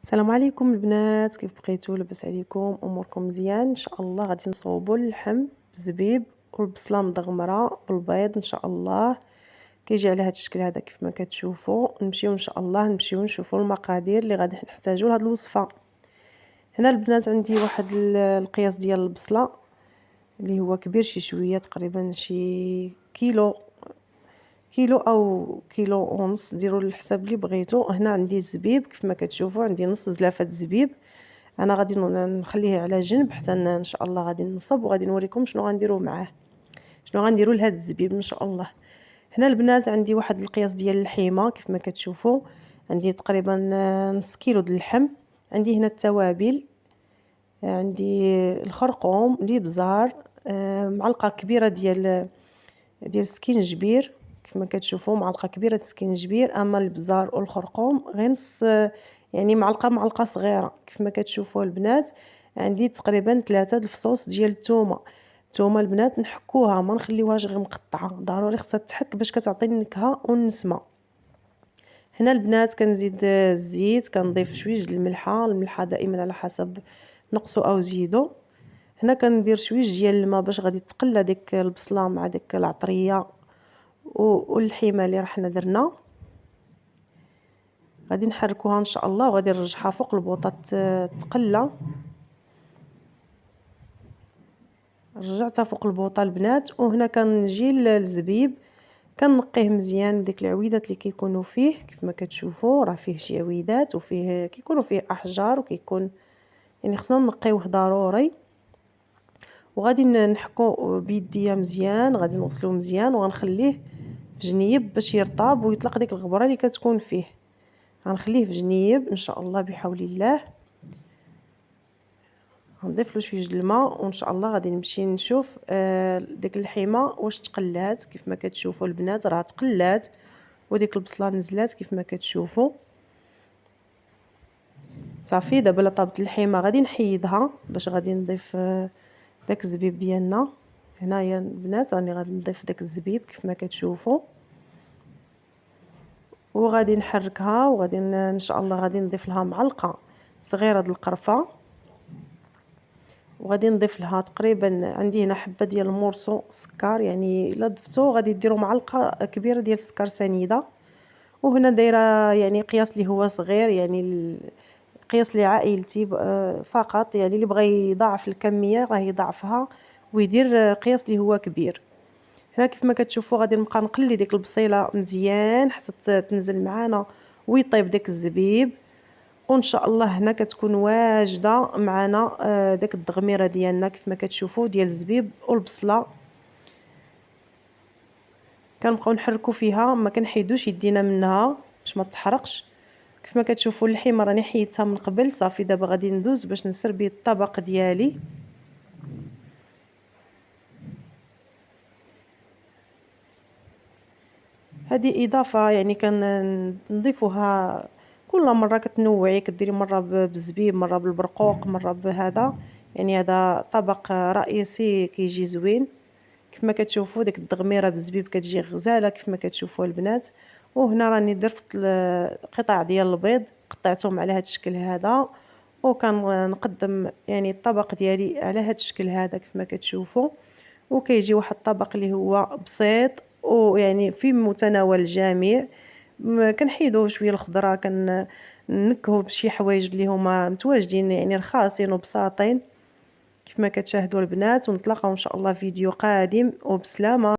السلام عليكم البنات، كيف بقيتوا؟ لاباس عليكم؟ اموركم مزيان ان شاء الله. غادي نصوبوا اللحم بالزبيب والبصله مدغمره بالبيض ان شاء الله. كيجي على هذا الشكل هذا كيف ما كتشوفوا. نمشيو ان شاء الله نشوفوا المقادير اللي غادي نحتاجوا لهذه الوصفه. هنا البنات عندي واحد القياس ديال البصله اللي هو كبير شي شويه، تقريبا شي كيلو او كيلو ونص، ديروا الحساب اللي بغيتو. هنا عندي الزبيب كيف ما كتشوفوا، عندي نص زلافه الزبيب. انا غادي نخليه على جنب حتى ان شاء الله غادي نصب وغادي نوريكم شنو غنديروا معاه، شنو غنديروا لهذا الزبيب ان شاء الله. هنا البنات عندي واحد القياس ديال اللحيمه كيف ما كتشوفوا، عندي تقريبا نص كيلو د اللحم. عندي هنا التوابل، عندي الخرقوم، الابزار، معلقه كبيره ديال السكينجبير كيف ما كتشوفوا، معلقه كبيره السكينجبير. اما الابزار والخرقوم غير نص، يعني معلقه صغيره كيف ما كتشوفوا البنات. عندي تقريبا 3 الفصوص ديال الثومه البنات، نحكوها ما نخليوهاش غير مقطعه، ضروري خصها تحك باش كتعطي النكهه والنسمه. هنا البنات كنزيد الزيت، كنضيف شويه الملحه دائما على حسب نقصوا او زيدوا. هنا كندير شويه ديال الماء باش غادي تقلى ديك البصله مع ديك العطريه واللحيمه اللي رحنا درنا. غادي نحركوها ان شاء الله وغادي نرجعها فوق البوطه تقلى. رجعتها فوق البوطه البنات. وهنا كنجي للزبيب، كنقيه مزيان ديك العويدات اللي كيكونوا فيه كيف ما كتشوفوا، راه فيه شي عويدات وفيه كيكونوا فيه احجار وكيكون يعني خصنا نقيوه ضروري. وغادي نحكو بيديا مزيان، غادي نغسلوه مزيان وغنخليه في جنيب باش يرطب ويطلق ديك الغبره اللي كتكون فيه. غنخليه في جنيب ان شاء الله بحول الله. غنضيف له شويه الماء وان شاء الله غادي نمشي نشوف ديك اللحيمه واش تقلات. كيف ما كتشوفوا البنات راه تقلات، وديك البصله نزلات كيف ما كتشوفوا. صافي دابا لا طابت اللحيمه غادي نحيدها باش غادي نضيف داك الزبيب ديالنا. هنايا البنات راني غادي نضيف داك الزبيب كيف ما كتشوفوا، وغادي نحركها وغادي ان شاء الله غادي نضيف لها معلقه صغيره د القرفه، وغادي نضيف لها تقريبا عندي هنا حبه ديال المورسو سكر، يعني الا ضفتو غادي ديروا معلقه كبيره ديال السكر سنيده. وهنا دايره يعني قياس اللي هو صغير، يعني قياس لعائلتي فقط، يعني اللي بغى يضاعف الكميه راه يضاعفها ويدير قياس اللي هو كبير. هنا كيف ما كتشوفوا غادي نبقى نقلي ديك البصيله مزيان حتى تنزل معانا ويطيب داك الزبيب. وان شاء الله هنا كتكون واجده معنا داك الدغميره ديالنا كيف ما كتشوفوا ديال الزبيب والبصله. كنبقاو نحركوا فيها ما كنحيدوش يدينا منها باش ما تحرقش. كيف ما كتشوفوا اللحيمه راني حيدتها من قبل. صافي دابا غادي ندوز باش نسربي الطبق ديالي. هذه اضافه يعني كنضيفوها كل مره، كتنوعي كديري مره بالزبيب، مره بالبرقوق، مره بهذا. يعني هذا طبق رئيسي كيجي زوين. كيف ما كتشوفوا ديك الدغميره بالزبيب كتجي غزاله كيف ما كتشوفوا البنات. وهنا راني درت قطع ديال البيض قطعتهم على هذا الشكل هذا، وكنقدم يعني الطبق ديالي على هذا الشكل هذا كيف ما كتشوفوا. وكيجي واحد الطبق اللي هو بسيط ويعني في متناول الجميع. كنحيدوا شويه الخضره، كنكهوا بشي حوايج اللي هما متواجدين يعني رخاصين وبساطين كيف ما كتشاهدوا البنات. ونتلاقاو ان شاء الله فيديو قادم وبسلامه.